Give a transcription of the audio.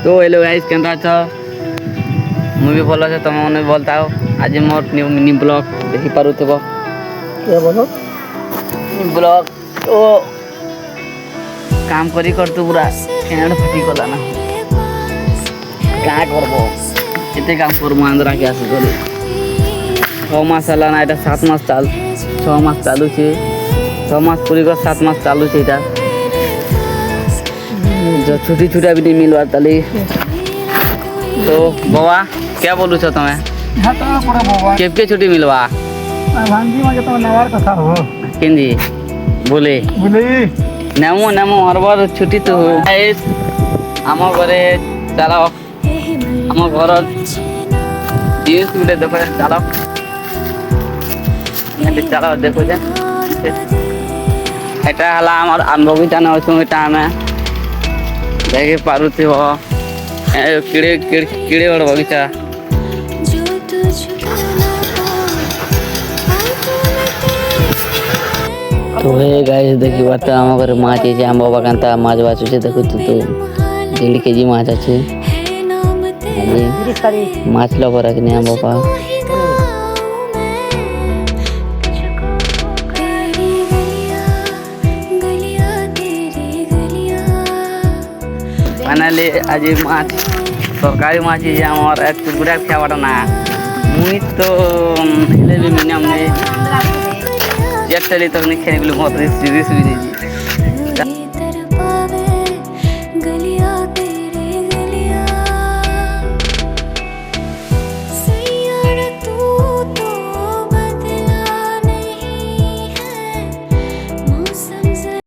তো hello guys Canara छ मु भी बोल छ तुम मने बोलताओ आज मोर न्यू मिनी ब्लॉग देखि पारु थबो क्या बोलो मिनी ब्लॉग तो काम करी कर तू पूरा केन फटी गला ना का करबो एते काम करबो आंध्रा के आसे करे 6 मास हला ना এটা 7 मास चाल 6 मास चालू छे 6 मास पूरी कर 7 मास चालू छे এটা जो छोटी छोटा भी नहीं मिलवा ताली तो बाबा क्या बोलू छो तमे हाता पड़े बाबा केपके छुट्टी मिलवा भांजी मागे तो नवार कथा हो केंदी बोले बोले नेमो नेमो हर बार छुट्टी तो हो गाइस हम घरे चलो हम घर जींस गुटे देखो चलो एते चलो देखो जे এটা হলা আমার বগিচা না ওই এটা আমি দেখে পারুথিব কিড়ে কিড়ে বড় বগিচা তো হে গাইস দেখি বাতা আমার ঘরে মাছ আছে আম বাবা কান্তা মাছ বাছুছে দেখো তো 1.5 কেজি মাছ আছে মাছ লবো রাখনি আম বাবা फाइनली आज माछ तरकारी माछ आमार एक गुड़ा खावाटा ना मुई तो हेले भी मिनिमाम ने एक टाली तक नहीं खेने के लिए बहुत सीरियस भी नहीं